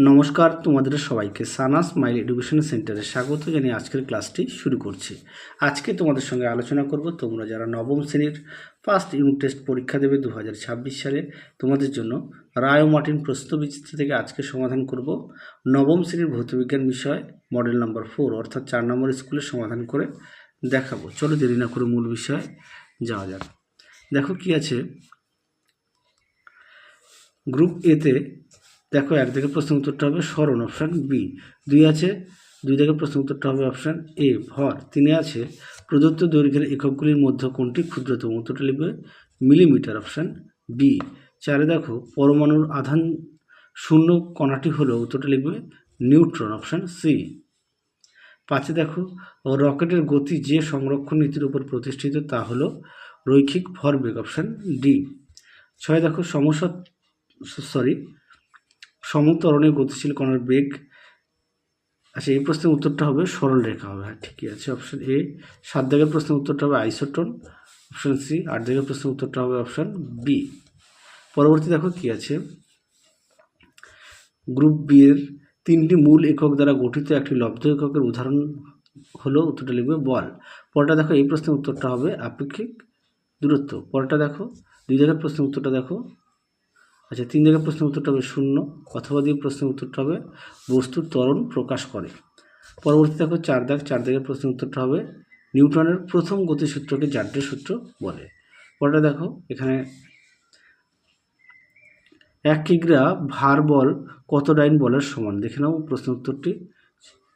নমস্কার, তোমাদের সবাইকে সানা স্মাইল এডুকেশন সেন্টারে স্বাগত জানিয়ে আজকের ক্লাসটি শুরু করছি। আজকে তোমাদের সঙ্গে আলোচনা করব তোমরা যারা নবম শ্রেণীর ফার্স্ট ইউনিট টেস্ট পরীক্ষা দেবে 2026 সালে, তোমাদের জন্য রায় ও মার্টিন প্রশ্নবিচিত্র থেকে আজকে সমাধান করব নবম শ্রেণীর ভৌতবিজ্ঞান বিষয় মডেল নাম্বার 4 অর্থাৎ 4 নম্বর স্কুলে সমাধান করে দেখাবো। চলো দেরি না করে মূল বিষয়ে যাওয়া যাক। দেখো কি আছে গ্রুপ এতে। দেখো এক দিকে প্রশ্ন উত্তরটা হবে সরণ, অপশান বি। দুই আছে, দুই দিকে প্রশ্ন উত্তরটা হবে অপশান এ ভর। তিনে আছে প্রদত্ত দৈর্ঘ্যের এককগুলির মধ্যে কোনটি ক্ষুদ্রতম, উত্তরটা লিখবে মিলিমিটার, অপশান বি। চারে দেখো পরমাণুর আধান শূন্য কণাটি হলো, উত্তরটা লিখবে নিউট্রন, অপশান সি। পাঁচে দেখো রকেটের গতি যে সংরক্ষণ নীতির উপর প্রতিষ্ঠিত তা হলো রৈখিক ভরবেগ, অপশান ডি। ছয় দেখো সমত্বরণে গতিশীল কণার বেগ। আচ্ছা, এই প্রশ্নের উত্তরটা হবে সরল রেখা হবে। হ্যাঁ, ঠিকই আছে, অপশান এ। 7 দাগের প্রশ্নের উত্তরটা হবে আইসোটোন, অপশান সি। 8 দাগের প্রশ্নের উত্তরটা হবে অপশান বি। পরবর্তী দেখো কি আছে গ্রুপ বি এর 3টি মূল একক দ্বারা গঠিত একটি লব্ধ এককের উদাহরণ হলো, উত্তরটা লিখবে বল। পরটা দেখো এই প্রশ্নের উত্তরটা হবে আপেক্ষিক দূরত্ব। পরটা দেখো 2 দাগের প্রশ্নের উত্তরটা দেখো। আচ্ছা, 3 দাগের প্রশ্নের উত্তরটা হবে শূন্য, অথবা দিয়ে প্রশ্নের উত্তরটা হবে বস্তুর ত্বরণ প্রকাশ করে। পরবর্তী দেখো 4 দাগের প্রশ্নের উত্তরটা হবে নিউটনের প্রথম গতিসূত্রকে জাড্রের সূত্র বলে। পরটা দেখো এখানে 1 কিগ্রা ভার বল কত ডাইন বলের সমান, দেখে নাও প্রশ্নের উত্তরটি।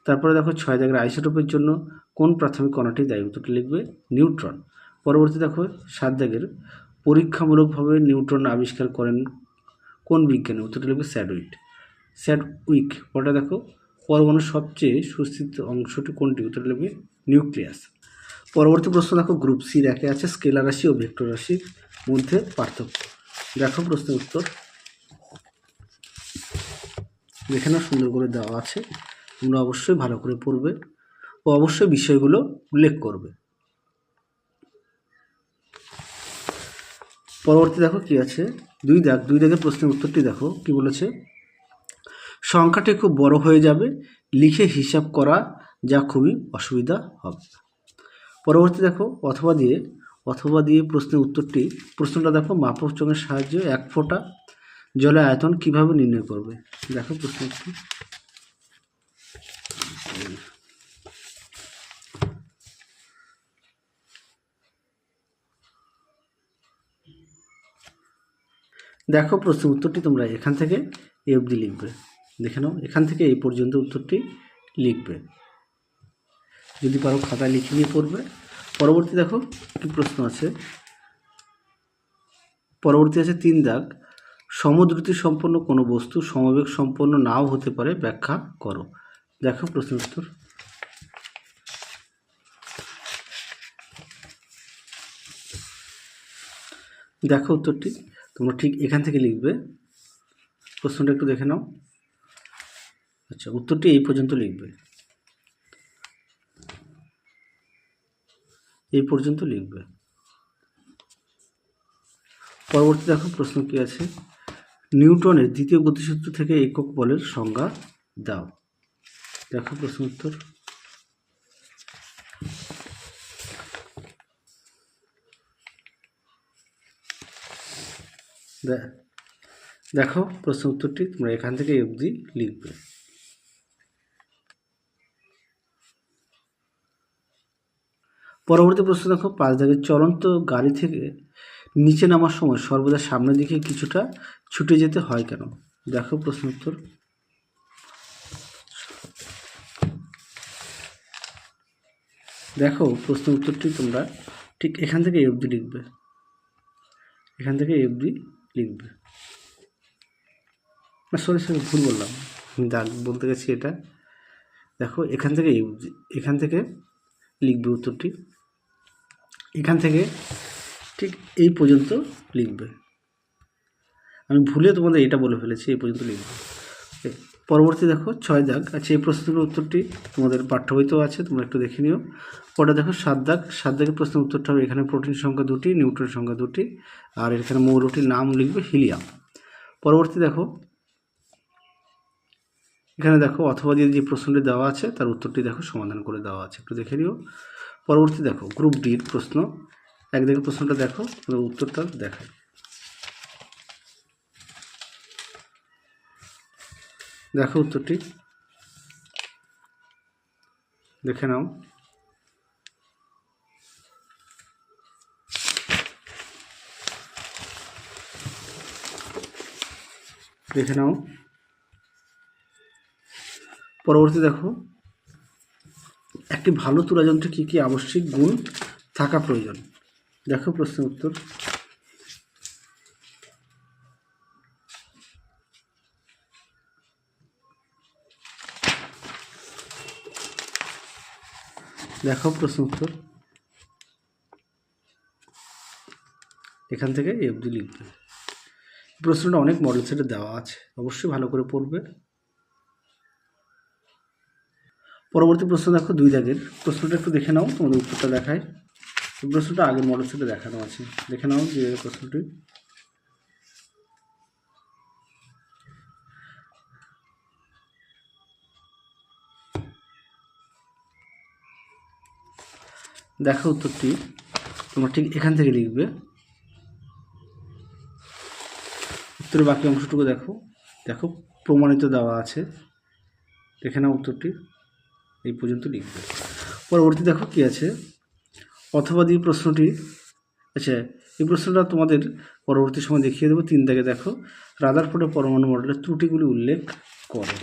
তারপরে দেখো 6 দাগের আইসোটোপের জন্য কোন প্রাথমিক কণাটি দায়ী, উত্তরটি লিখবে নিউট্রন। পরবর্তী দেখো 7 দাগের পরীক্ষামূলকভাবে নিউট্রন আবিষ্কার করেন কোন বিজ্ঞানী, উত্তরটা লিখবে স্যাডউইক। পরটা দেখো পরমাণুর সবচেয়ে সুস্থিত অংশটি কোনটি, উত্তরটা লিখবে নিউক্লিয়াস। পরবর্তী প্রশ্ন দেখো গ্রুপ সি একে আছে স্কেলার রাশি ও ভেক্টর রাশির মধ্যে পার্থক্য। দেখো প্রশ্নের উত্তর যেখানে সুন্দর করে দেওয়া আছে, তোমরা অবশ্যই ভালো করে পড়বে ও অবশ্যই বিষয়গুলো উল্লেখ করবে। পরবর্তী দেখো কি আছে 2 দাগের প্রশ্নের উত্তরটি দেখো কি বলেছে, সংখ্যাটি খুব বড় হয়ে যাবে, লিখে হিসাব করা যা খুবই অসুবিধা হবে। পরবর্তী দেখো অথবা দিয়ে প্রশ্নের উত্তরটি, প্রশ্নটা দেখো মাপক চোঙের সাহায্যে 1 ফোঁটা জলের আয়তন কিভাবে নির্ণয় করবে। দেখো প্রশ্নটি দেখো প্রশ্নের উত্তরটি তোমরা এখান থেকে এই অবধি লিখবে। দেখে নাও এখান থেকে এই পর্যন্ত উত্তরটি লিখবে, যদি পারো খাতায় লিখে নিয়ে পড়বে। পরবর্তী দেখো কি প্রশ্ন আছে, পরবর্তী আছে 3 দাগ, সমদ্রুতি সম্পন্ন কোনো বস্তু সমবেগ সম্পন্ন নাও হতে পারে, ব্যাখ্যা করো। দেখো প্রশ্নের উত্তর দেখো উত্তরটি তোমরা ঠিক এখান থেকে লিখবে। প্রশ্নটা একটু দেখে নাও। আচ্ছা, উত্তরটি এই পর্যন্ত লিখবে, এই পর্যন্ত লিখবে। পরবর্তী দেখো প্রশ্ন কি আছে, নিউটনের দ্বিতীয় গতিসূত্র থেকে একক বলের সংজ্ঞা দাও। দেখো প্রশ্ন উত্তর দেখো প্রশ্ন উত্তরটি তোমরা এখান থেকে এই অবধি লিখবে। পরবর্তী প্রশ্ন দেখো 5 দাগের চলন্ত গাড়ি থেকে নিচে নামার সময় সর্বদা সামনের দিকে কিছুটা ছুটে যেতে হয় কেন। দেখো প্রশ্ন উত্তর দেখো প্রশ্ন উত্তরটি তোমরা ঠিক এখান থেকে এই অবধি লিখবে, এখান থেকে এই অবধি লিখবে। না সরি ভুল বললাম, দাগ বলতে গেছি এটা। দেখো এখান থেকে এই অবধি, এখান থেকে লিখবে উত্তরটি, এখান থেকে ঠিক এই পর্যন্ত লিখবে। আমি ভুলে তোমাদের এটা বলে ফেলেছি, এই পর্যন্ত লিখবে। পরবর্তী দেখো 6 দাগ। আচ্ছা, এই প্রশ্নের উত্তরটি তোমাদের পাঠ্য বইতেও আছে, তোমরা একটু দেখে নিও। পরে দেখো 7 দাগের প্রশ্নের উত্তরটা হবে এখানে প্রোটিন সংখ্যা 2টি, নিউট্রন সংখ্যা 2টি, আর এখানে মৌলটির নাম লিখবে হিলিয়াম। পরবর্তী দেখো এখানে দেখো অথবা দিয়ে যে প্রশ্নটি দেওয়া আছে তার উত্তরটি দেখো সমাধান করে দেওয়া আছে, একটু দেখে নিও। পরবর্তী দেখো গ্রুপ ডির প্রশ্ন, একদিকে প্রশ্নটা দেখো, উত্তরটা দেখায়। দেখো উত্তরটি দেখে নাও। দেখে নাও। পরবর্তী দেখো একটি ভালো তুলাযন্ত্রে কী কী আবশ্যিক গুণ থাকা প্রয়োজন। দেখো প্রশ্নের উত্তর। দেখো প্রশ্ন উত্তর, এখান থেকে এ অবধি লিখবে। প্রশ্নটা অনেক মডেল সেটে দেওয়া আছে, অবশ্যই ভালো করে পড়বে। পরবর্তী প্রশ্ন দেখো 2 দাগের প্রশ্নটা একটু দেখে নাও, তোমাদের উত্তরটা দেখায়। এই প্রশ্নটা আগের মডেল সেটে দেখানো আছে, দেখে নাও যে প্রশ্নটি। দেখো উত্তরটি তোমরা ঠিক এখান থেকে লিখবে। উত্তরের বাকি অংশটুকু দেখো, দেখো প্রমাণিত দেওয়া আছে, দেখে নাও উত্তরটি, এই পর্যন্ত লিখবে। পরবর্তী দেখো কি আছে, অথবা দিয়ে প্রশ্নটি, আচ্ছা এই প্রশ্নটা তোমাদের পরবর্তী সময় দেখিয়ে দেবো। 3 দাগে দেখো রাদারফোর্ডের পরমাণু মডেলের ত্রুটিগুলি উল্লেখ করো।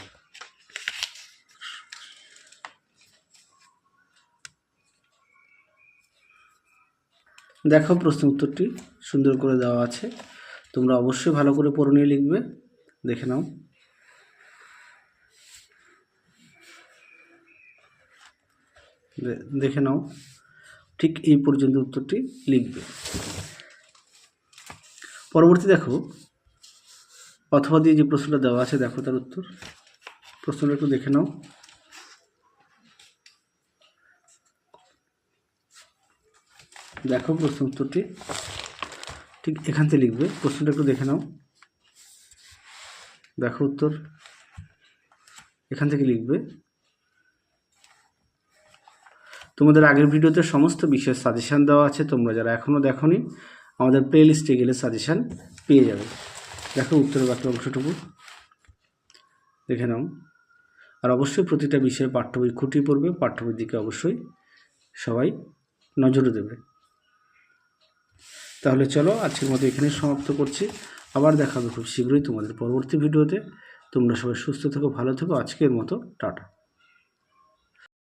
দেখো প্রশ্ন উত্তরটি সুন্দর করে দেওয়া আছে, তোমরা অবশ্যই ভালো করে পড়ে নিয়ে লিখবে, দেখে নাও। দেখে নাও, ঠিক এই পর্যন্ত উত্তরটি লিখবে। পরবর্তী দেখো অথবা দিয়ে যে প্রশ্নটা দেওয়া আছে দেখো তার উত্তর, প্রশ্নটা একটু দেখে নাও। দেখো প্রশ্ন উত্তরটি ঠিক এখান থেকে লিখবে, প্রশ্নটা একটু দেখে নাও। দেখো উত্তর এখান থেকে লিখবে। তোমাদের আগের ভিডিওতে সমস্ত বিষয়ের সাজেশান দেওয়া আছে, তোমরা যারা এখনও দেখোনি আমাদের প্লে লিস্টে গেলে সাজেশান পেয়ে যাবে। দেখো উত্তরের বাকি অংশটুকু দেখে নাও। আর অবশ্যই প্রতিটা বিষয়ে পাঠ্য বই খুঁটিয়ে পড়বে, পাঠ্য বইয়ের দিকে অবশ্যই সবাই নজরে দেবে। তাহলে চলো আজকের মতো এখানে সমাপ্ত করছি, আবার দেখা হবে খুব শীঘ্রই তোমাদের পরবর্তী ভিডিওতে। তোমরা সবাই সুস্থ থেকো, ভালো থেকো, আজকের মতো টাটা।